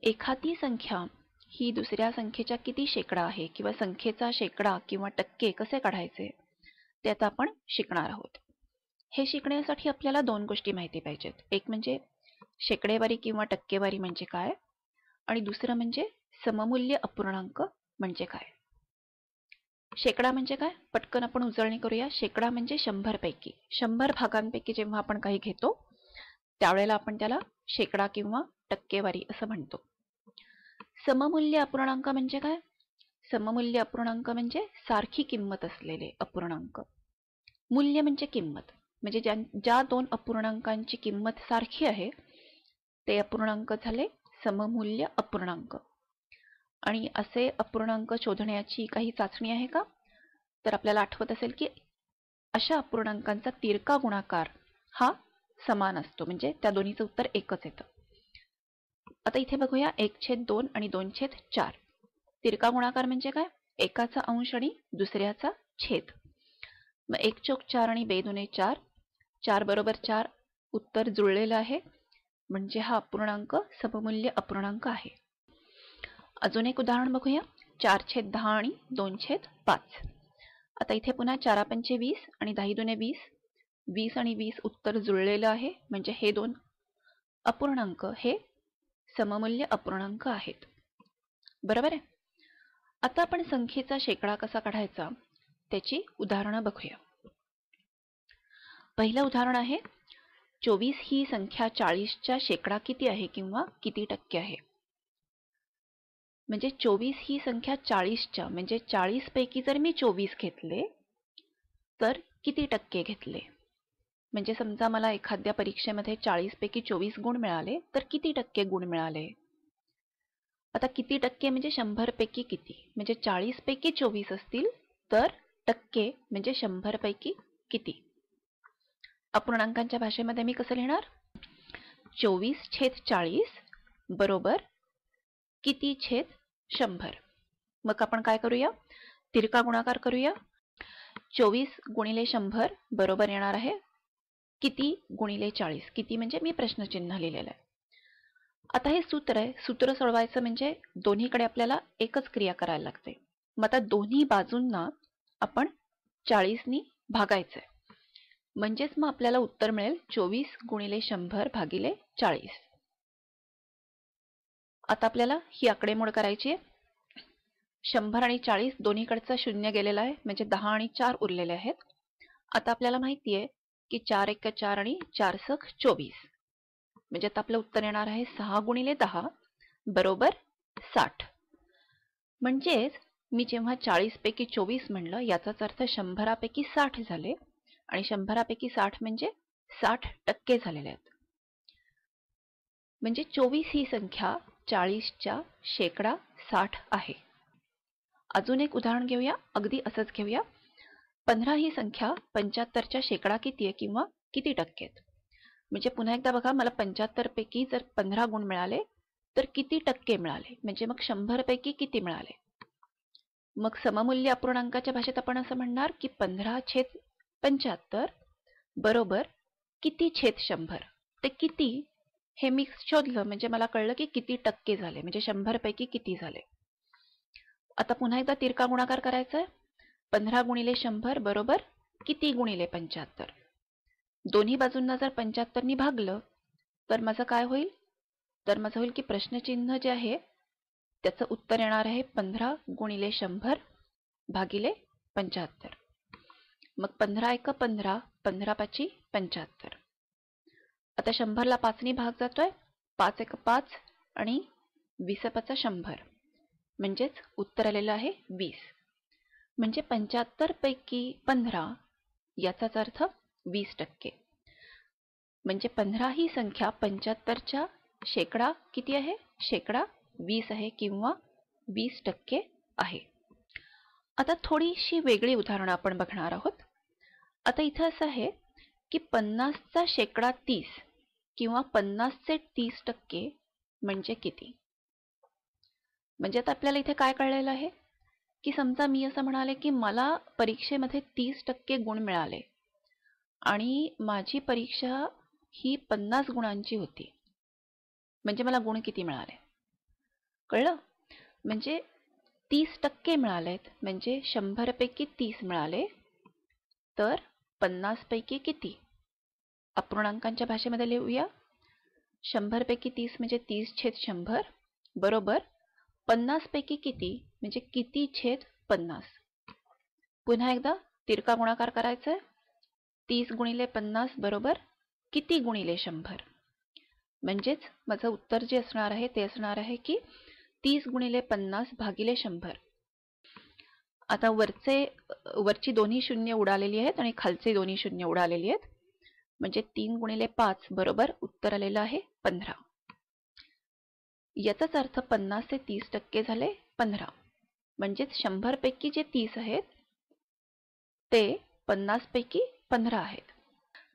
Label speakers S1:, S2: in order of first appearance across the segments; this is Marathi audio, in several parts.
S1: एखादी संख्या ही दुसऱ्या संख्येच्या किती शेकडा आहे किंवा संख्येचा शेकडा किंवा टक्के कसे काढायचे ते आता आपण शिकणार आहोत. हे शिकण्यासाठी आपल्याला दोन गोष्टी माहिती पाहिजेत. एक म्हणजे शेकडेवारी किंवा टक्केवारी म्हणजे काय आणि दुसरं म्हणजे सममूल्य अपूर्णांक म्हणजे काय. शेकडा म्हणजे काय, पटकन आपण उजळणी करूया. शेकडा म्हणजे 100 पैकी 100 भागांपैकी जेव्हा आपण काही घेतो त्यावेळेला आपण त्याला शेकडा किंवा टक्केवारी असं म्हणतो. सममूल्य अपूर्णांक म्हणजे काय, सममूल्य अपूर्णांक म्हणजे सारखी किंमत असलेले अपूर्णांक. मूल्य म्हणजे किंमत, म्हणजे ज्या दोन अपूर्णांकांची किंमत सारखी आहे ते अपूर्णांक झाले सममूल्य अपूर्णांक. आणि असे अपूर्णांक शोधण्याची काही चाचणी आहे का, तर आपल्याला आठवत असेल की अशा अपूर्णांकांचा तिरका गुणाकार हा समान असतो, म्हणजे त्या दोन्हीचं उत्तर एकच येतं. आता इथे बघूया 1/2 आणि 2/4. तिरका गुणाकार म्हणजे काय, एकाचा अंश आणि दुसऱ्याचा छेद. मग 1/4 आणि 2/4, 4 बरोबर 4 उत्तर जुळलेलं आहे, म्हणजे हा अपूर्णांक सममूल्य अपूर्णांक आहे. अजून एक उदाहरण बघूया, 4/10 आणि 2/5. आता इथे पुन्हा 4×5 20 आणि 10×2 20. 20 आणि 20 उत्तर जुळलेलं आहे, म्हणजे हे दोन अपूर्णांक हे सममूल्य अपूर्णांक आहेत. बरोबर आहे. आता आपण संख्येचा शेकडा कसा काढायचा त्याची उदाहरणं बघूया. पहिलं उदाहरण आहे, 24 ही संख्या 40च्या शेकडा किती आहे किंवा किती टक्के आहे. म्हणजे 24 ही संख्या 40च्या म्हणजे 40 पैकी जर मी 24 घेतले तर किती टक्के घेतले. म्हणजे समजा मला एखाद्या परीक्षेमध्ये 40 पैकी 24 गुण मिळाले तर किती टक्के गुण मिळाले. आता किती टक्के म्हणजे 100 पैकी किती, म्हणजे 40 पैकी 24 असतील तर टक्के म्हणजे 100 पैकी किती. अपूर्णांकांच्या भाषेमध्ये मी कसं लिहिणार, 24/40 बरोबर किती छेद 100. मग आपण काय करूया, तिरका गुणाकार करूया. 24 गुणिले 100 बरोबर येणार आहे किती गुणिले 40. किती म्हणजे मी प्रश्नचिन्ह लिहिलेलं आहे. आता हे सूत्र आहे, सूत्र सोडवायचं म्हणजे दोन्हीकडे आपल्याला एकच क्रिया करायला लागते. मग आता दोन्ही बाजूंना आपण 40नी भागायचं आहे, म्हणजेच मग आपल्याला उत्तर मिळेल 24 गुणिले 100 भागिले 40. आता आपल्याला ही आकडेमोड करायची आहे. 100 आणि 40 दोन्हीकडचा शून्य गेलेला आहे, म्हणजे 10 आणि 4 उरलेले आहेत. आता आपल्याला माहिती आहे की 4 × 1 4 आणि 4 × 6 24. म्हणजे आता आपलं उत्तर येणार आहे 6 गुणिले 10 बरोबर 60. म्हणजेच मी जेव्हा 40 पैकी 24 म्हणलं याचाच अर्थ 100 पैकी 60 झाले आणि 100 पैकी 60 म्हणजे 60% झालेले आहेत. म्हणजे 24 ही संख्या 40च्या शेकडा 60 आहे. अजून एक उदाहरण घेऊया, अगदी असंच घेऊया. 15 ही संख्या 75च्या शेकडा किती आहे किंवा किती टक्के आहेत. म्हणजे पुन्हा एकदा बघा, मला 75 पैकी जर 15 गुण मिळाले तर किती टक्के मिळाले, म्हणजे मग 100 पैकी किती मिळाले. मग सममूल्य अपूर्णांकाच्या भाषेत आपण असं म्हणणार की 15/75 बरोबर किती छेद 100. ते किती हे मी शोधलं म्हणजे मला कळलं की किती टक्के झाले, म्हणजे 100 पैकी किती झाले. आता पुन्हा एकदा तिरका गुणाकार करायचा आहे. 15 गुणिले 100 बरोबर किती गुणिले 75. दोन्ही बाजूंना जर 75नी भागलं तर माझं काय होईल, तर माझं होईल की प्रश्नचिन्ह जे आहे त्याचं उत्तर येणार आहे 15 गुणिले 100 भागिले 75. मग 15 × 15, 15×5 75. आता 100ला 5नी भाग जातोय, 5 × 5 आणि 20×5 100, म्हणजेच उत्तर आलेलं आहे 20. म्हणजे 75 पैकी 15 याचाच अर्थ 20%. म्हणजे 15 ही संख्या 75च्या शेकडा किती आहे, शेकडा 20 आहे किंवा 20% आहे. आता थोडीशी वेगळी उदाहरणं आपण बघणार आहोत. आता इथं असं आहे की 50चा शेकडा 30 किंवा 50चे 30% म्हणजे किती. म्हणजे आता आपल्याला इथे काय कळलेलं आहे की समजा मी असं म्हणाले की मला परीक्षेमध्ये 30% गुण मिळाले आणि माझी परीक्षा ही 50 गुणांची होती, म्हणजे मला गुण किती मिळाले. कळलं? म्हणजे 30% मिळालेत, म्हणजे 100 पैकी 30 मिळाले, तर 50 पैकी किती? अपूर्णांकांच्या भाषेमध्ये लिहूया. 100 पैकी 30 म्हणजे 30/100 बरोबर 50 पैकी किती म्हणजे किती छेद 50. पुन्हा एकदा तिरका गुणाकार करायचा आहे. 30 गुणिले 50 बरोबर किती गुणिले 100. म्हणजेच माझं उत्तर जे असणार आहे ते असणार आहे की 30 गुणिले 50 भागिले 100. आता वरची दोन्ही शून्य उडालेली आहेत आणि खालचे दोन्ही शून्य उडालेली आहेत. म्हणजे 3 गुणिले 5 बरोबर उत्तर आलेलं आहे 15. याचाच अर्थ 50 ते 30% झाले 15. म्हणजेच 100 पैकी जे 30 आहेत ते 50 पैकी 15 आहेत.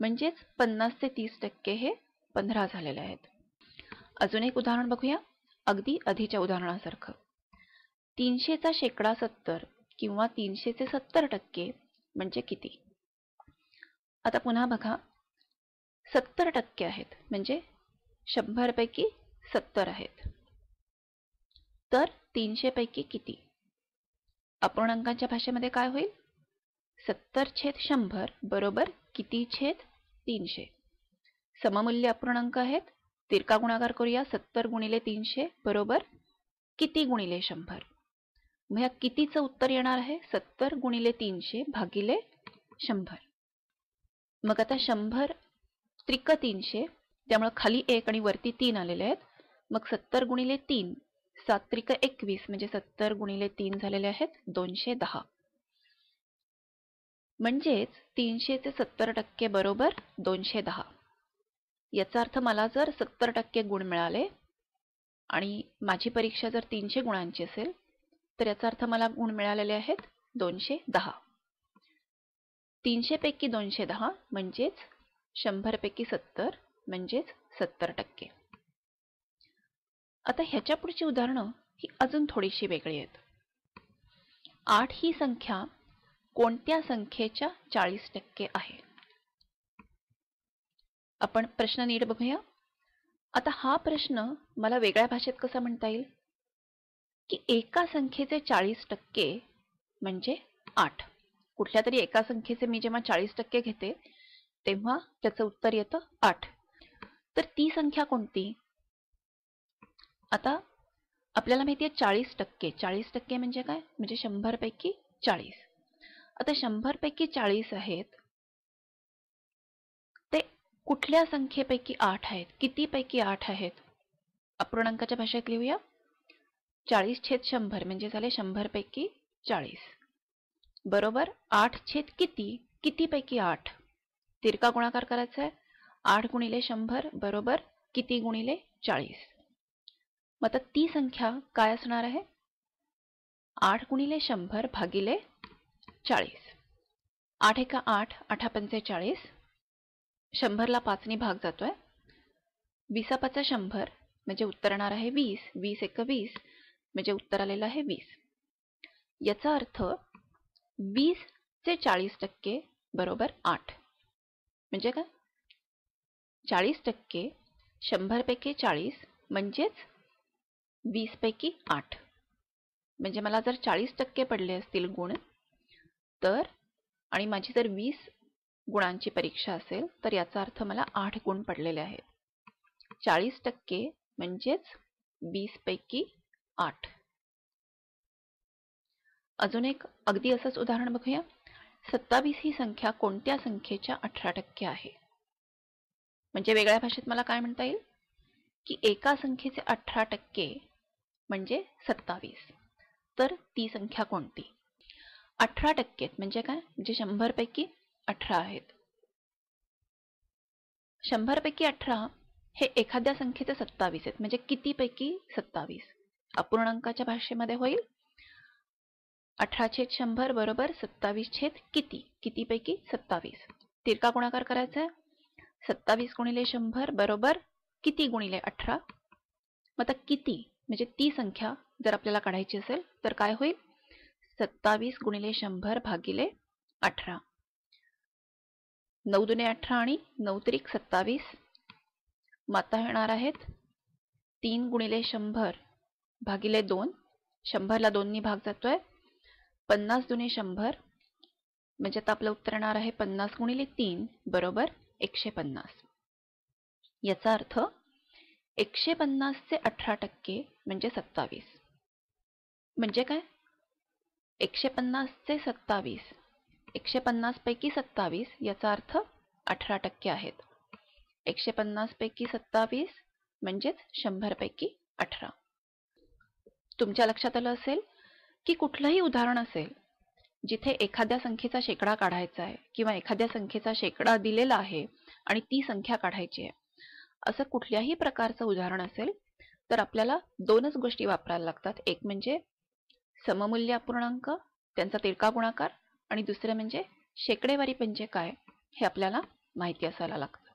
S1: म्हणजेच 50 ते 30% हे 15 झालेले आहेत. अजून एक उदाहरण बघूया, अगदी आधीच्या उदाहरणासारखं. 300 चा शेकडा 70 किंवा 300 चे 70% म्हणजे किती? आता पुन्हा बघा, 70% आहेत म्हणजे 100 पैकी 70 आहेत. तर 300 पैकी किती? अपूर्णांकांच्या भाषेमध्ये काय होईल? 70/100 बरोबर किती छेद 300. सममूल्य अपूर्णांक आहेत. तिरका गुणाकार करूया. 70 गुणिले 300 बरोबर किती गुणिले 100. मग या कितीचं उत्तर येणार आहे 70 गुणिले 300 भागिले 100. मग आता 100 त्रिक 300, त्यामुळे खाली 1 आणि वरती 3 आलेले आहेत. मग 70 गुणिले 3 7 त्रिक 21 म्हणजे 70 गुणिले 3 झालेले आहेत 210. म्हणजेच 300 चे 70% बरोबर 210. याचा अर्थ मला जर 70% गुण मिळाले आणि माझी परीक्षा जर 300 गुणांची असेल तर याचा अर्थ मला गुण मिळालेले आहेत 210. 300 पैकी 210 म्हणजेच 100 पैकी 70 म्हणजेच 70%. आता ह्याच्या पुढची उदाहरणं ही अजून थोडीशी वेगळी आहेत. 8 ही संख्या कोणत्या संख्येच्या 40% आहे? आपण प्रश्न नीट बघूया. आता हा प्रश्न मला वेगळ्या भाषेत कसा म्हणता येईल की एका संख्येचे 40% म्हणजे 8. कुठल्या तरी एका संख्येचे मी जेव्हा 40% घेते तेव्हा त्याचं उत्तर येतं 8. तर ती संख्या कोणती? आता आपल्याला माहिती आहे 40%. 40% म्हणजे काय? म्हणजे 100 पैकी 40. आता 100 पैकी 40 आहेत ते कुठल्या संख्येपैकी 8 आहेत? किती पैकी 8 आहेत? अपूर्णांकाच्या भाषेत लिहूया. 40/100 म्हणजे झाले 100 पैकी 40 बरोबर 8 छेद किती? किती पैकी 8? तिरका गुणाकार करायचा आहे. 8 गुणिले 100 बरोबर किती गुणिले 40. मग आता ती संख्या काय असणार आहे? 8 गुणिले 100 भागिले 40. 8 एका 8, 8 पंचे 40. 100 ला 5 ने भाग जातोय. 20 5 100 म्हणजे उत्तर येणार आहे 20. 20 एक 20 म्हणजे उत्तर आलेलं आहे 20. याचा अर्थ 20 चे 40% बरोबर 8. म्हणजे काय? 40% 100 पैकी 40 म्हणजेच 20 पैकी 8. म्हणजे मला जर 40% पडले असतील गुण तर आणि माझी जर 20 गुणांची परीक्षा असेल तर याचा अर्थ मला 8 गुण पडलेले आहेत. 40% म्हणजेच 20 पैकी 8. अजून एक अगदी असंच उदाहरण बघूया. 27 ही संख्या कोणत्या संख्येच्या 18% आहे? म्हणजे वेगळ्या भाषेत मला काय म्हणता येईल की एका संख्येचे 18% म्हणजे 27. तर ती संख्या कोणती? 18% म्हणजे काय? म्हणजे 100 पैकी 18 आहेत. 100 पैकी 18 हे एखाद्या संख्येचे 27 आहेत. म्हणजे किती पैकी 27? अपूर्णांकाच्या भाषेमध्ये होईल 18/100 बरोबर 27 छेद किती? किती पैकी 27. तिरका गुणाकार करायचा आहे. 27 गुणिले 100 बरोबर किती गुणिले 18. मग आता किती म्हणजे ती संख्या जर आपल्याला काढायची असेल तर काय होईल? 27 गुणिले 100 भागिले 18. 9 दुने 18 आणि 9 त्रिक 27. मग आता येणार आहेत 3 गुणिले 100 भागिले 2. 100ला 2 नी भाग जातोय. 50 दुने 100 म्हणजे आता आपलं उत्तर येणार आहे 50 गुणिले 3 बरोबर 150. याचा अर्थ 150 चे 18% म्हणजे 27. म्हणजे काय? 150 चे 27. 150 पैकी 27 याचा अर्थ 18% आहेत. 150 पैकी 27 म्हणजेच 100 पैकी 18. तुमच्या लक्षात आलं असेल की कुठलंही उदाहरण असेल जिथे एखाद्या संख्येचा शेकडा काढायचा आहे किंवा एखाद्या संख्येचा शेकडा दिलेला आहे आणि ती संख्या काढायची आहे, असं कुठल्याही प्रकारचं उदाहरण असेल तर आपल्याला दोनच गोष्टी वापरायला लागतात. एक म्हणजे सममूल्य अपूर्णांक, त्यांचा तिरका गुणाकार, आणि दुसरं म्हणजे शेकडेवारी म्हणजे काय हे आपल्याला माहिती असायला लागतं.